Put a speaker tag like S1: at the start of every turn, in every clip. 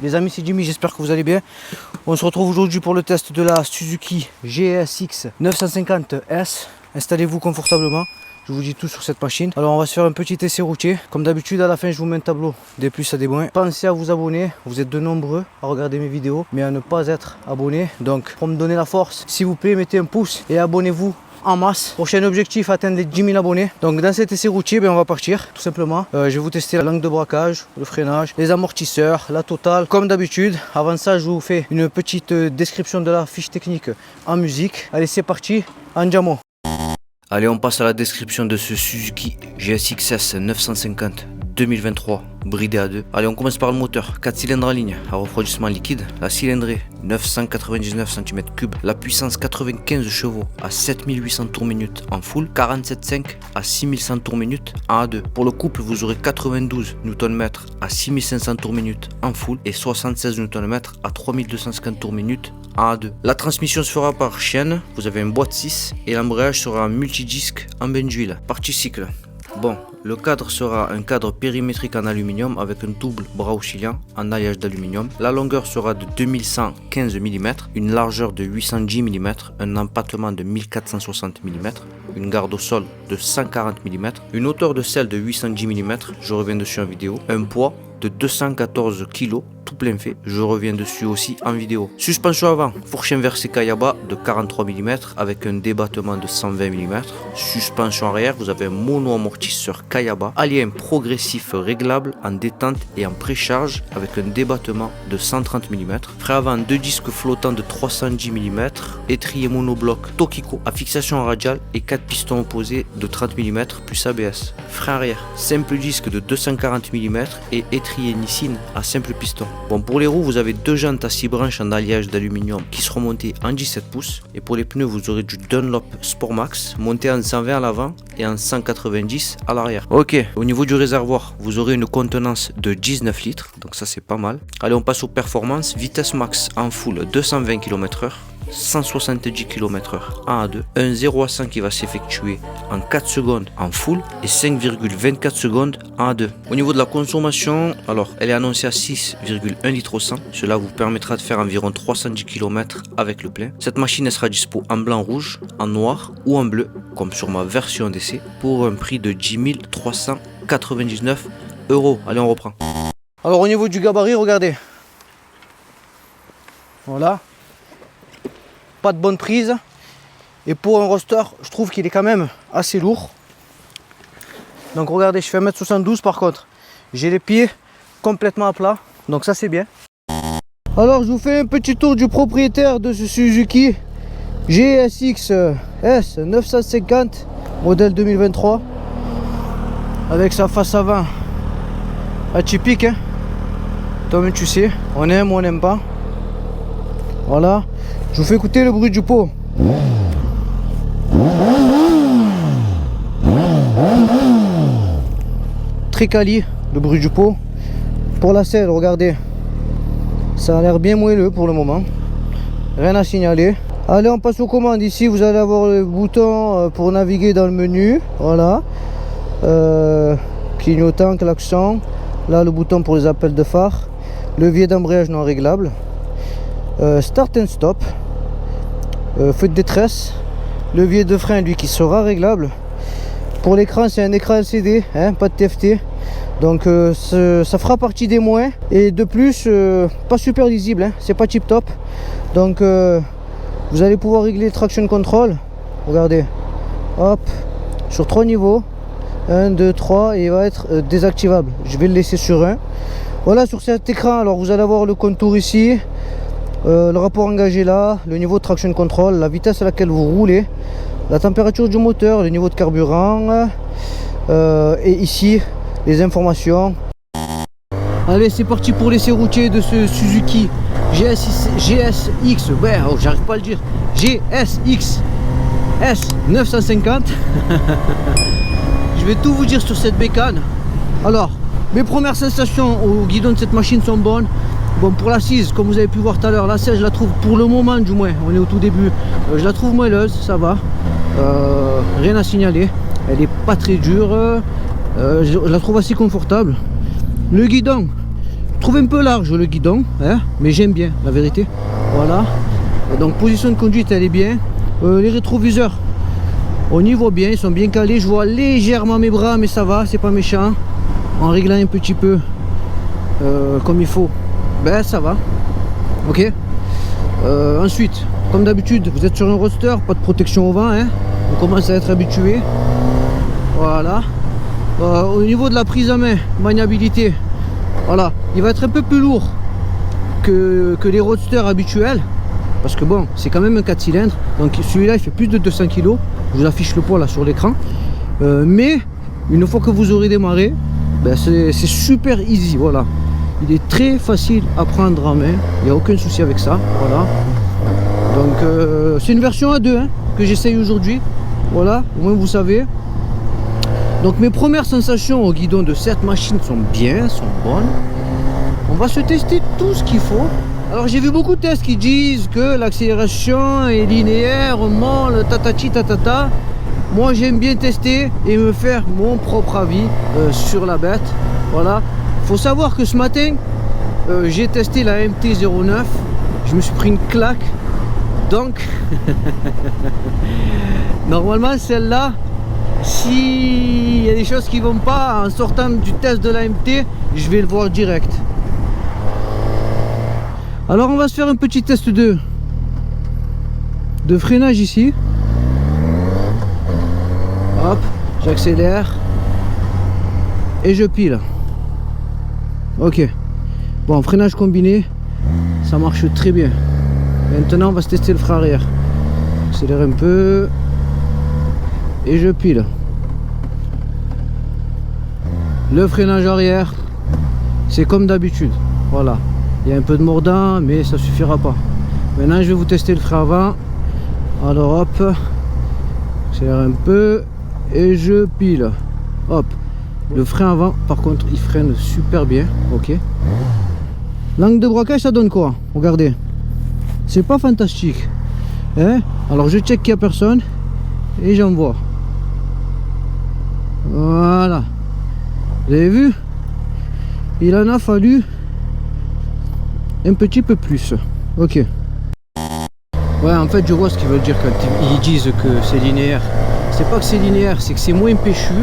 S1: Les amis, c'est Jimmy, j'espère que vous allez bien. On se retrouve aujourd'hui pour le test de la Suzuki GSX 950S. Installez-vous confortablement, je vous dis tout sur cette machine. Alors on va se faire un petit essai routier. Comme d'habitude, à la fin je vous mets un tableau des plus à des moins. Pensez à vous abonner, vous êtes de nombreux à regarder mes vidéos, mais à ne pas être abonné. Donc pour me donner la force, s'il vous plaît, mettez un pouce et abonnez-vous en masse. Prochain objectif, atteindre les 10 000 abonnés. Donc dans cet essai routier, on va partir tout simplement. Je vais vous tester la langue de braquage, le freinage, les amortisseurs, la totale comme d'habitude. Avant ça, je vous fais une petite description de la fiche technique en musique. Allez, c'est parti, andiamo. Allez, on passe à la description de ce Suzuki GSX-S 950 2023 bridé à 2. Allez, on commence par le moteur. 4 cylindres en ligne à refroidissement liquide. La cylindrée 999 cm3. La puissance 95 chevaux à 7800 tours minute en full. 47,5 à 6100 tours minute en A2. Pour le couple, vous aurez 92 Nm à 6500 tours minute en full et 76 Nm à 3250 tours minute en A2. La transmission se fera par chaîne. Vous avez une boîte 6 et l'embrayage sera un multidisque en bain d'huile. Partie cycle. Bon, le cadre sera un cadre périmétrique en aluminium avec un double bras oscillant en alliage d'aluminium. La longueur sera de 2115 mm, une largeur de 810 mm, un empattement de 1460 mm, une garde au sol de 140 mm, une hauteur de selle de 810 mm, je reviens dessus en vidéo, un poids de 214 kg, tout plein fait, je reviens dessus aussi en vidéo. Suspension avant, fourche inversée Kayaba de 43 mm avec un débattement de 120 mm. Suspension arrière, vous avez un mono-amortisseur Kayaba, allié progressif réglable en détente et en précharge avec un débattement de 130 mm. Frein avant, 2 disques flottants de 310 mm, étrier monobloc Tokiko à fixation radiale et 4 pistons opposés de 30 mm plus ABS. Frein arrière, simple disque de 240 mm et étrier Nissin à simple piston. Bon, pour les roues, vous avez 2 jantes à 6 branches en alliage d'aluminium qui seront montées en 17 pouces. Et pour les pneus, vous aurez du Dunlop Sportmax monté en 120 à l'avant et en 190 à l'arrière. Ok, au niveau du réservoir, vous aurez une contenance de 19 litres, donc ça c'est pas mal. Allez, on passe aux performances. Vitesse max en full 220 km/h. 170 km/h en A2, un 0 à 100 qui va s'effectuer en 4 secondes en full et 5,24 secondes en A2. Au niveau de la consommation, alors elle est annoncée à 6,1 litres au 100. Cela vous permettra de faire environ 310 km avec le plein. Cette machine elle sera dispo en blanc rouge, en noir ou en bleu, comme sur ma version d'essai, pour un prix de 10 399 €. Allez, on reprend. Alors au niveau du gabarit, regardez. Voilà. Pas de bonne prise, et pour un roadster je trouve qu'il est quand même assez lourd. Donc regardez, je fais 1m72, par contre j'ai les pieds complètement à plat, donc ça c'est bien. Alors je vous fais un petit tour du propriétaire de ce Suzuki GSX S 950 modèle 2023 avec sa face avant atypique, hein. Toi-même tu sais, on aime ou on n'aime pas. Voilà, je vous fais écouter le bruit du pot. Très quali le bruit du pot. Pour la selle, regardez, ça a l'air bien moelleux pour le moment. Rien à signaler. Allez, on passe aux commandes. Ici vous allez avoir le bouton pour naviguer dans le menu. Voilà, clignotant, klaxon. Là le bouton pour les appels de phare. Levier d'embrayage non réglable. Start and stop, feu de détresse, levier de frein lui qui sera réglable. Pour l'écran, c'est un écran LCD, hein, pas de TFT, donc ça fera partie des moins. Et de plus, pas super lisible, hein, c'est pas tip top. Donc vous allez pouvoir régler traction control. Regardez, hop, sur 3 niveaux, 1, 2, 3, et il va être désactivable. Je vais le laisser sur 1. Voilà, sur cet écran, alors vous allez avoir le contour ici. Le rapport engagé là, le niveau de traction control, la vitesse à laquelle vous roulez, la température du moteur, le niveau de carburant, et ici les informations. Allez, c'est parti pour l'essai routier de ce Suzuki GSX, ouais, oh, j'arrive pas à le dire, GSX S 950. Je vais tout vous dire sur cette bécane. Alors, mes premières sensations au guidon de cette machine sont bonnes. Bon, pour l'assise, comme vous avez pu voir tout à l'heure, la selle je la trouve, pour le moment du moins, on est au tout début, je la trouve moelleuse, ça va, rien à signaler, elle est pas très dure, je la trouve assez confortable. Le guidon, trouve un peu large le guidon, hein, mais j'aime bien la vérité. Voilà. Donc position de conduite elle est bien. Les rétroviseurs, on y voit bien, ils sont bien calés. Je vois légèrement mes bras, mais ça va, c'est pas méchant. En réglant un petit peu comme il faut, ben ça va. Ok. Ensuite, comme d'habitude, vous êtes sur un roadster, pas de protection au vent, hein. On commence à être habitué. Voilà. Au niveau de la prise à main, maniabilité, voilà, il va être un peu plus lourd que les roadsters habituels. Parce que bon, c'est quand même un 4 cylindres. Donc celui-là, il fait plus de 200 kg. Je vous affiche le poids là sur l'écran. Mais une fois que vous aurez démarré, ben, c'est super easy. Voilà. Il est très facile à prendre en main. Il n'y a aucun souci avec ça. Voilà. Donc c'est une version A2 hein, que j'essaye aujourd'hui. Voilà, au moins vous savez. Donc mes premières sensations au guidon de cette machine sont bien, sont bonnes. On va se tester tout ce qu'il faut. Alors j'ai vu beaucoup de tests qui disent que l'accélération est linéaire, molle, tatati tatata. Moi j'aime bien tester et me faire mon propre avis sur la bête. Voilà. Faut savoir que ce matin j'ai testé la MT-09. Je me suis pris une claque. Donc normalement celle-là, s'il y a des choses qui vont pas en sortant du test de la MT, je vais le voir direct. Alors on va se faire un petit test de freinage ici. Hop, j'accélère et je pile. Ok. Bon, freinage combiné, ça marche très bien. Maintenant on va se tester le frein arrière. Accélère un peu et je pile. Le freinage arrière, c'est comme d'habitude. Voilà. Il y a un peu de mordant, mais ça suffira pas. Maintenant, je vais vous tester le frein avant. Alors, hop, j'accélère un peu et je pile. Hop, le frein avant, par contre, il freine super bien. Ok. L'angle de braquage, ça donne quoi? Regardez, c'est pas fantastique. Hein? Alors, je check qu'il n'y a personne et j'envoie. Voilà. Vous avez vu? Il en a fallu un petit peu plus. Ok. Ouais, en fait je vois ce qu'ils veulent dire quand ils disent que c'est linéaire. C'est pas que c'est linéaire, c'est que c'est moins péchu.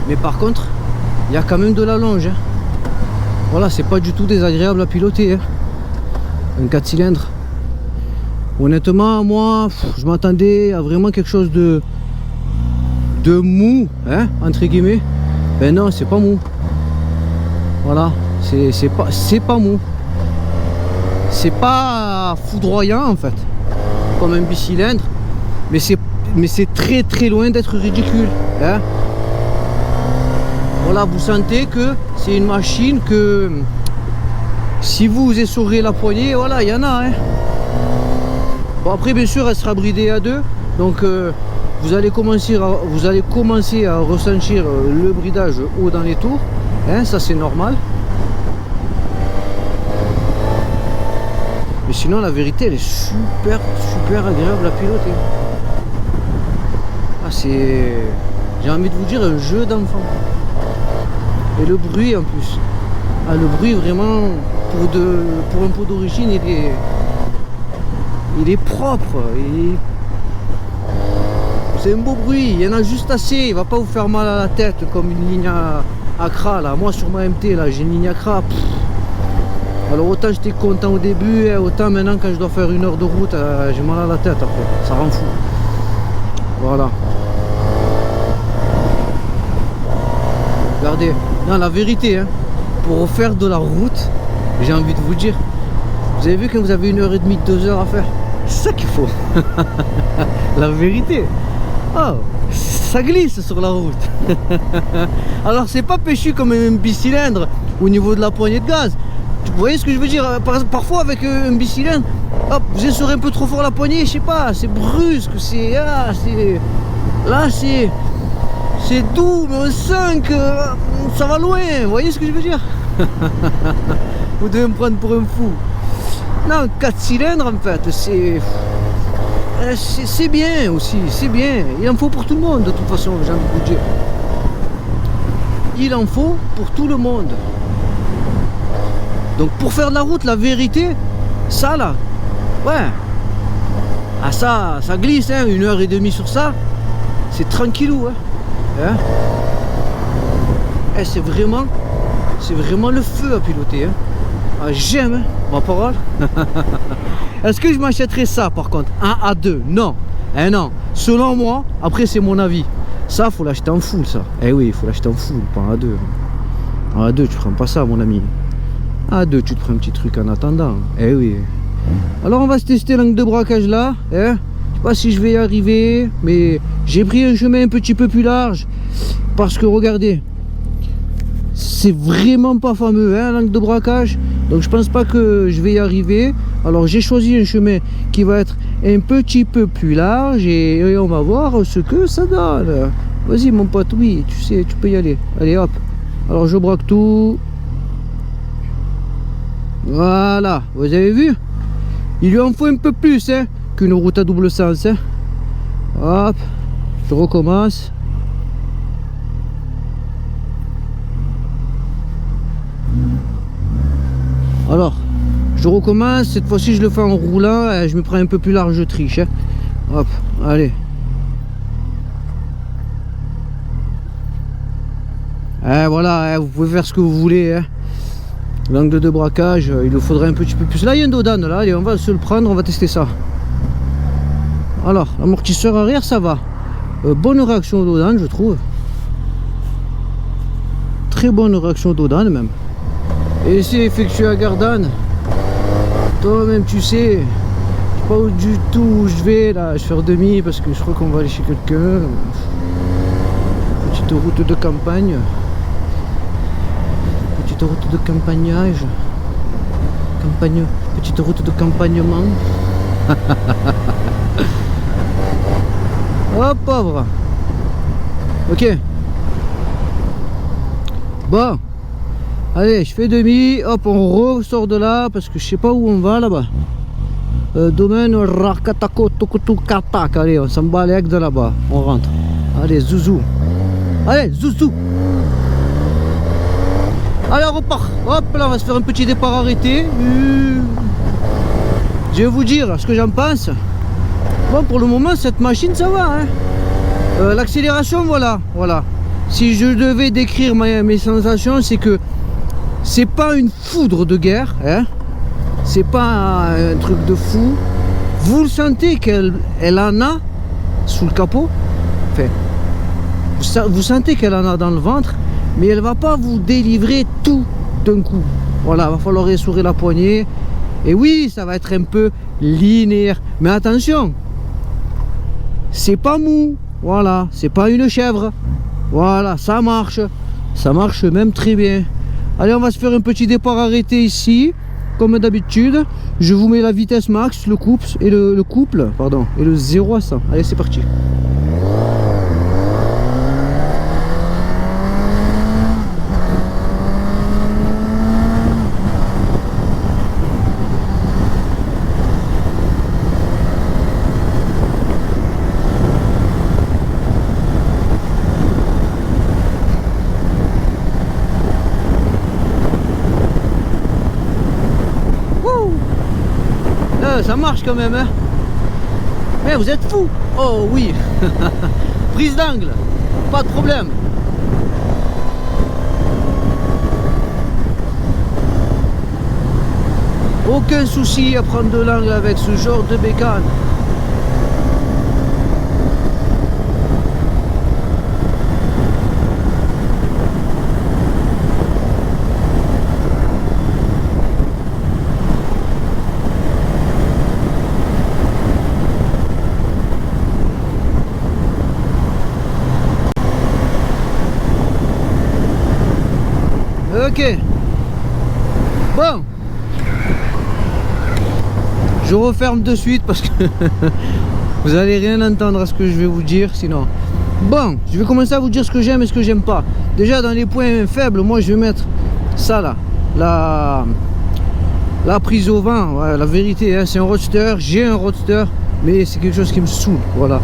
S1: Mais par contre, il y a quand même de la longe. Hein. Voilà, c'est pas du tout désagréable à piloter. Hein. Un 4 cylindres. Honnêtement, moi, je m'attendais à vraiment quelque chose de mou, hein, entre guillemets. Ben non, c'est pas mou. Voilà, c'est pas mou. C'est pas foudroyant en fait, comme un bicylindre, mais c'est très très loin d'être ridicule. Hein. Voilà, vous sentez que c'est une machine que si vous essorez la poignée, voilà, il y en a. Hein. Bon, après bien sûr elle sera bridée à deux, donc vous allez commencer à ressentir le bridage haut dans les tours, hein, ça c'est normal. Mais sinon la vérité elle est super agréable à piloter. Ah, c'est, j'ai envie de vous dire, un jeu d'enfant. Et le bruit en plus. Ah, le bruit vraiment pour un pot d'origine il est propre. C'est un beau bruit, il y en a juste assez, il va pas vous faire mal à la tête comme une ligne Accra là. Moi sur ma MT là j'ai une ligne Accra. Alors autant j'étais content au début, autant maintenant quand je dois faire 1 heure de route, j'ai mal à la tête après, ça rend fou. Voilà. Regardez, non la vérité, hein, pour faire de la route, j'ai envie de vous dire, vous avez vu quand vous avez 1h30, 2 heures à faire, c'est ça qu'il faut. La vérité. Oh, ça glisse sur la route. Alors c'est pas péchu comme un bicylindre au niveau de la poignée de gaz. Vous voyez ce que je veux dire? Parfois avec un bicylindre, hop, vous essorez un peu trop fort la poignée, je sais pas, c'est brusque, c'est doux, mais on sent que ça va loin. Vous voyez ce que je veux dire? Vous devez me prendre pour un fou. Non, 4 cylindres en fait, c'est bien aussi, c'est bien. Il en faut pour tout le monde de toute façon, j'ai envie de vous dire. Il en faut pour tout le monde. Donc pour faire de la route, la vérité, ça là, ouais, ah ça glisse, hein, 1h30 sur ça, c'est tranquillou, hein. Eh, c'est vraiment le feu à piloter, hein. Ah, j'aime, hein, ma parole. Est-ce que je m'achèterais ça par contre, un A2? Non, non, selon moi, après c'est mon avis, ça faut l'acheter en full ça. Eh oui, il faut l'acheter en full, pas un A2. Un A2 tu prends pas ça mon ami. A2 tu te prends un petit truc en attendant. Eh oui. Alors on va se tester l'angle de braquage là, hein. Je sais pas si je vais y arriver, mais j'ai pris un chemin un petit peu plus large parce que regardez, c'est vraiment pas fameux, hein, l'angle de braquage. Donc je pense pas que je vais y arriver. Alors j'ai choisi un chemin qui va être un petit peu plus large et on va voir ce que ça donne. Vas-y mon pote, oui, tu sais, tu peux y aller. Allez hop. Alors je braque tout. Voilà, vous avez vu? Il lui en faut un peu plus, hein, qu'une route à double sens, hein. Hop, je recommence. Alors, je recommence, cette fois-ci je le fais en roulant, et je me prends un peu plus large, je triche, hein. Hop, allez. Voilà, vous pouvez faire ce que vous voulez, hein. L'angle de braquage, il nous faudrait un petit peu plus. Là, il y a un Dodan, là, allez, on va se le prendre, on va tester ça. Alors, l'amortisseur arrière, ça va. Bonne réaction au Dodan, je trouve. Très bonne réaction au Dodan, même. Et c'est effectué à Gardanne. Toi-même, tu sais, je sais pas du tout où je vais, là. Je vais faire demi parce que je crois qu'on va aller chez quelqu'un. Petite route de campagne. Petite route de campagnage. Petite route de campagnement. Oh pauvre. Ok. Bon. Allez, je fais demi. Hop, on ressort de là parce que je sais pas où on va là-bas. Domaine Rakatako Tokutukatak. Allez, on s'en bat les de là-bas. On rentre. Allez, zouzou. Allez, zouzou. Allez, on repart. Hop, là, on va se faire un petit départ arrêté. Je vais vous dire ce que j'en pense. Bon, pour le moment, cette machine, ça va, hein. L'accélération, voilà. Si je devais décrire mes sensations, c'est que c'est pas une foudre de guerre, hein. C'est pas un truc de fou. Vous le sentez qu'elle en a sous le capot. Enfin, vous sentez qu'elle en a dans le ventre, mais elle va pas vous délivrer tout d'un coup. Voilà, va falloir essorer la poignée. Et oui, ça va être un peu linéaire. Mais attention, c'est pas mou. Voilà, c'est pas une chèvre. Voilà, ça marche. Ça marche même très bien. Allez, on va se faire un petit départ arrêté ici. Comme d'habitude, je vous mets la vitesse max, le couple et le couple, pardon, et le 0 à 100. Allez, c'est parti. Ça marche quand même, hein. Mais vous êtes fous. Oh oui. Prise d'angle, pas de problème. Aucun souci à prendre de l'angle avec ce genre de bécane. Ok. Bon. Je referme de suite parce que vous allez rien entendre à ce que je vais vous dire sinon. Bon, je vais commencer à vous dire ce que j'aime et ce que j'aime pas. Déjà dans les points faibles, moi je vais mettre ça là. La prise au vent, ouais, la vérité, hein, c'est un roadster, j'ai un roadster, mais c'est quelque chose qui me saoule, voilà.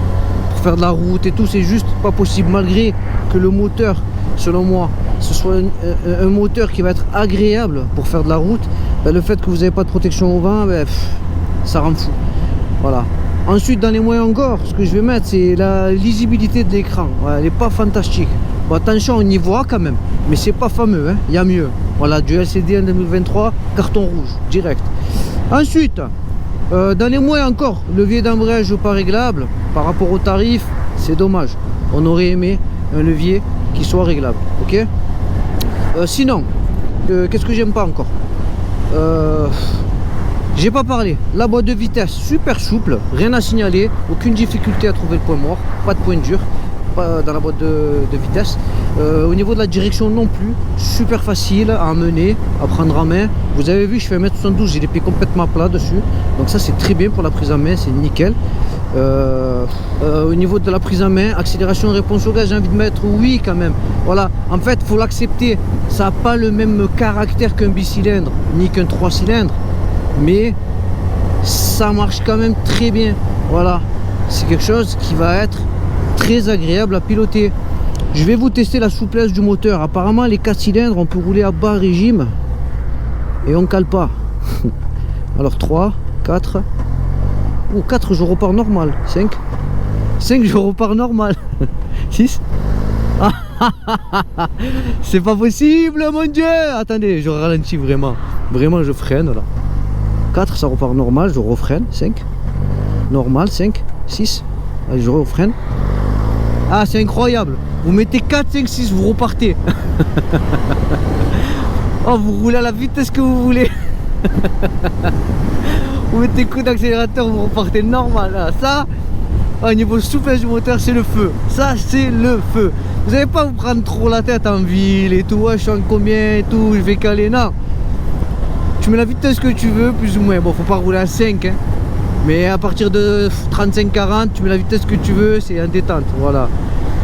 S1: Pour faire de la route et tout, c'est juste pas possible, malgré que le moteur, selon moi, ce soit un moteur qui va être agréable pour faire de la route, ben, le fait que vous n'avez pas de protection au vent, ben, ça rend fou. Voilà. Ensuite, dans les moyens encore, ce que je vais mettre, c'est la lisibilité de l'écran. Voilà, elle n'est pas fantastique. Bon, attention, on y voit quand même, mais c'est pas fameux, hein. Il y a mieux. Voilà, du LCD en 2023, carton rouge, direct. Ensuite, dans les moyens encore, levier d'embrayage pas réglable. Par rapport au tarif, c'est dommage. On aurait aimé un levier qui soit réglable, ok. Sinon, qu'est-ce que j'aime pas encore, j'ai pas parlé. La boîte de vitesse super souple, rien à signaler, aucune difficulté à trouver le point mort, pas de point dur pas dans la boîte de vitesse. Au niveau de la direction non plus, super facile à mener, à prendre en main. Vous avez vu, je fais 1m72, j'ai les pieds complètement plats dessus, donc ça c'est très bien pour la prise en main, c'est nickel. Au niveau de la prise en main, accélération et réponse au gaz, j'ai envie de mettre oui quand même. Voilà, en fait il faut l'accepter, ça n'a pas le même caractère qu'un bicylindre ni qu'un 3 cylindres, mais ça marche quand même très bien. Voilà, c'est quelque chose qui va être très agréable à piloter. Je vais vous tester la souplesse du moteur. Apparemment les 4 cylindres on peut rouler à bas régime et on cale pas. Alors 3, 4 ou 4 je repars normal, 5 je repars normal. 6 c'est pas possible mon dieu. Attendez, je ralentis vraiment je freine là. 4 ça repart normal, je refreine. 5 normal, 5 6 allez, je refreine. Ah c'est incroyable, vous mettez 4 5 6 vous repartez. Oh vous roulez à la vitesse que vous voulez. Vous mettez coup d'accélérateur, vous repartez normal. Ah, ça au niveau souplesse du moteur c'est le feu, ça c'est le feu. Vous n'allez pas vous prendre trop la tête en ville et tout, ouais, je suis en combien et tout, je vais caler, non. Tu mets la vitesse que tu veux plus ou moins, bon faut pas rouler à 5 hein. Mais à partir de 35-40 tu mets la vitesse que tu veux, c'est en détente. Voilà,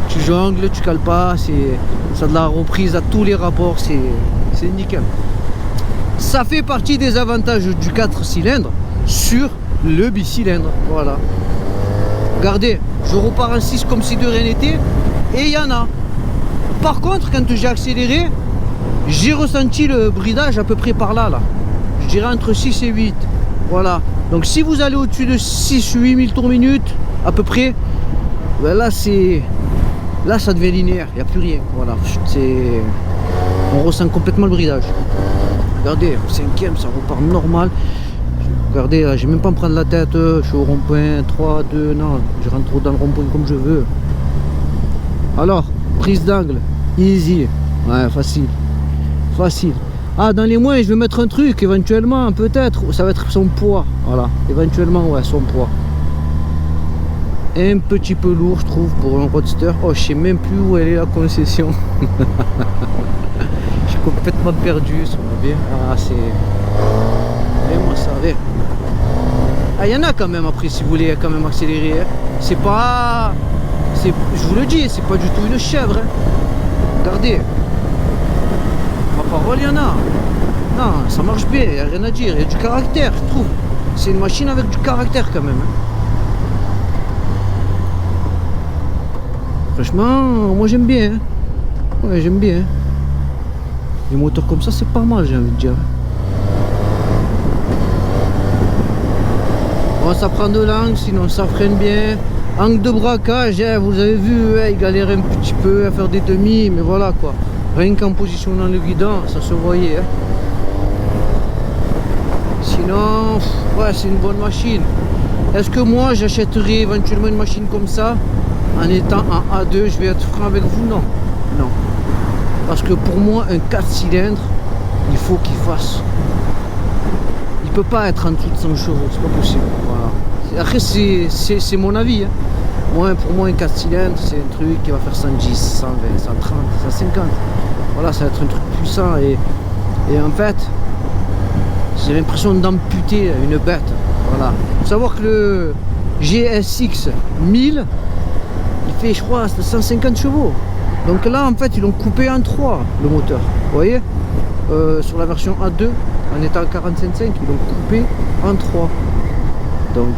S1: tu jongles, tu cales pas, ça de la reprise à tous les rapports, c'est nickel. Ça fait partie des avantages du 4 cylindres sur le bicylindre. Voilà, regardez, je repars en 6 comme si de rien n'était. Et il y en a. Par contre, quand j'ai accéléré, j'ai ressenti le bridage à peu près par là, je dirais entre 6 et 8. Voilà, donc si vous allez au-dessus de 6-8 000 tours minute à peu près, ben là ça devient linéaire, il n'y a plus rien. Voilà, on ressent complètement le bridage. Regardez, au 5e ça repart normal. Regardez, là j'ai même pas à me prendre la tête, je suis au rond-point 3, 2, non, je rentre trop dans le rond-point comme je veux. Alors, prise d'angle, easy, ouais, facile. Ah, dans les moyens, je vais mettre un truc, éventuellement, peut-être, ça va être son poids. Voilà, éventuellement, ouais, son poids. Un petit peu lourd, je trouve, pour un roadster. Oh, je sais même plus où elle est la concession. Je suis complètement perdu, ça va bien. Ah, c'est... Et moi, ça va. Ah, il y en a quand même, après, si vous voulez quand même accélérer. Hein. C'est pas... Je vous le dis, c'est pas du tout une chèvre. Hein. Regardez. Ma parole, il y en a. Non, ça marche bien, il n'y a rien à dire. Il y a du caractère, je trouve. C'est une machine avec du caractère quand même. Hein. Franchement, moi j'aime bien. Hein. Ouais, j'aime bien. Les moteurs comme ça, c'est pas mal, j'ai envie de dire. Bon, ça prend de l'angle, sinon ça freine bien. Angle de braquage, hein, vous avez vu, ouais, il galérait un petit peu à faire des demi, mais voilà quoi. Rien qu'en position dans le guidon, ça se voyait. Hein. Sinon, ouais, c'est une bonne machine. Est-ce que moi j'achèterais éventuellement une machine comme ça en étant en A2? Je vais être franc avec vous, non. Non. Parce que pour moi, un 4 cylindres, il faut qu'il fasse. Il peut pas être en dessous de 100 chevaux, c'est pas possible. Voilà. Après, c'est mon avis. Hein. Moi, pour moi, un 4 cylindres, c'est un truc qui va faire 110, 120, 130, 150. Voilà, ça va être un truc puissant. Et en fait, j'ai l'impression d'amputer une bête. Voilà. Il faut savoir que le GSX 1000, il fait, je crois, 150 chevaux. Donc là, en fait, ils l'ont coupé en 3, le moteur. Vous voyez, sur la version A2, en étant 45.5, ils l'ont coupé en 3. Donc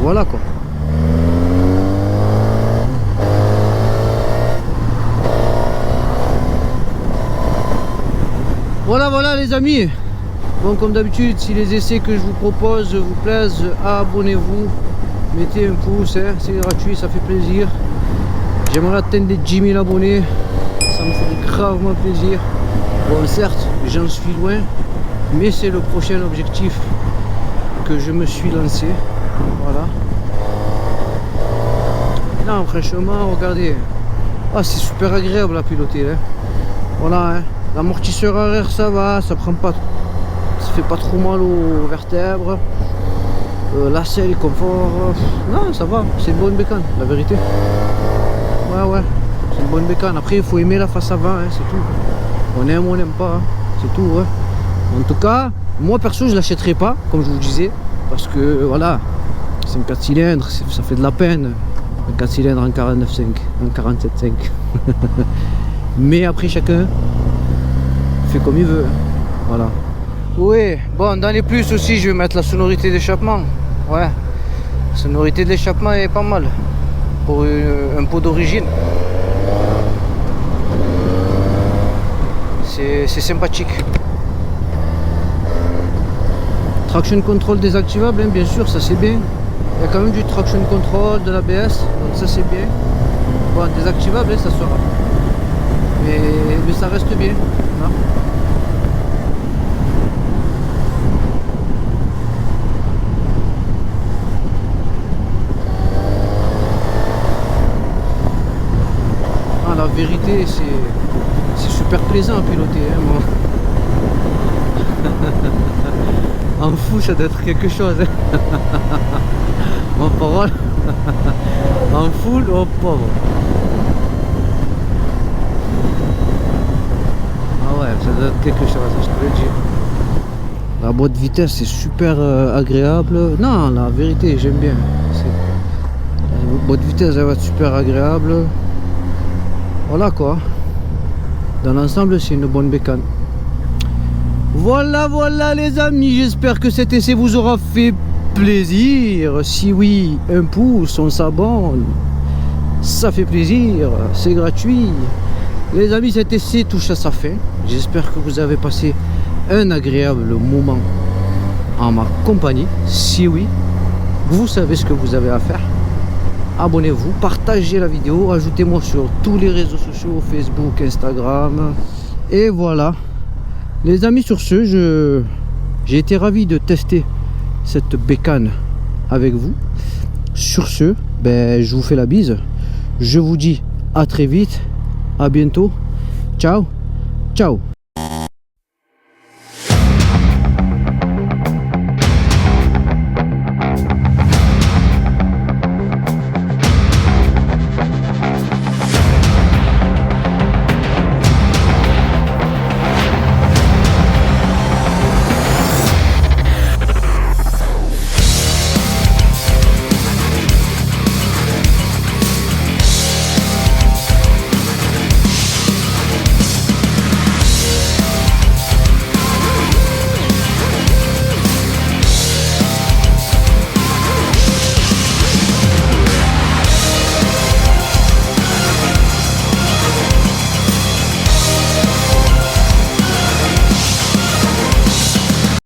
S1: voilà quoi. Voilà les amis. Bon, comme d'habitude, si les essais que je vous propose vous plaisent, abonnez-vous, mettez un pouce, hein, c'est gratuit, ça fait plaisir. J'aimerais atteindre les 10 000 abonnés, ça me ferait gravement plaisir. Bon, certes, j'en suis loin, mais c'est le prochain objectif que je me suis lancé. Voilà. Non, franchement, regardez. Ah, c'est super agréable à piloter. Hein. Voilà, hein. L'amortisseur arrière, ça va, ça prend pas, ça fait pas trop mal aux vertèbres. La selle, confort. Non, ça va, c'est une bonne bécane, la vérité. Ouais, c'est une bonne bécane. Après, il faut aimer la face avant, hein, c'est tout. On aime ou on n'aime pas, hein. C'est tout. Ouais. En tout cas, moi perso, je l'achèterai pas, comme je vous disais, parce que voilà, c'est une 4 cylindres, ça fait de la peine. Un 4 cylindres en 49.5, en 47.5. Mais après, chacun fait comme il veut. Voilà. Oui, bon, dans les plus aussi, je vais mettre la sonorité d'échappement. Ouais, la sonorité d'échappement est pas mal pour un pot d'origine. C'est sympathique. Traction control désactivable, hein, bien sûr, ça c'est bien. Il y a quand même du traction control, de l'ABS, donc ça c'est bien. Bon, désactivable, hein, ça sera. Mais ça reste bien. Hein. Ah, la vérité, c'est super plaisant à piloter. Hein, moi. En fou, ça doit être quelque chose. Hein. En parole. En full, oh pauvre. Ah ouais, ça doit être quelque chose, je te le dis. La boîte de vitesse, c'est super agréable. Non, la vérité, j'aime bien. La boîte de vitesse, elle va être super agréable. Voilà quoi. Dans l'ensemble, c'est une bonne bécane. Voilà les amis, j'espère que cet essai vous aura fait plaisir. Si oui, un pouce, on s'abonne. Ça fait plaisir, c'est gratuit. Les amis, cet essai touche à sa fin. J'espère que vous avez passé un agréable moment en ma compagnie. Si oui, vous savez ce que vous avez à faire. Abonnez-vous, partagez la vidéo, ajoutez-moi sur tous les réseaux sociaux, Facebook, Instagram. Et voilà. Les amis, sur ce, j'ai été ravi de tester cette bécane avec vous. Sur ce, ben, je vous fais la bise. Je vous dis à très vite. À bientôt. Ciao. Ciao.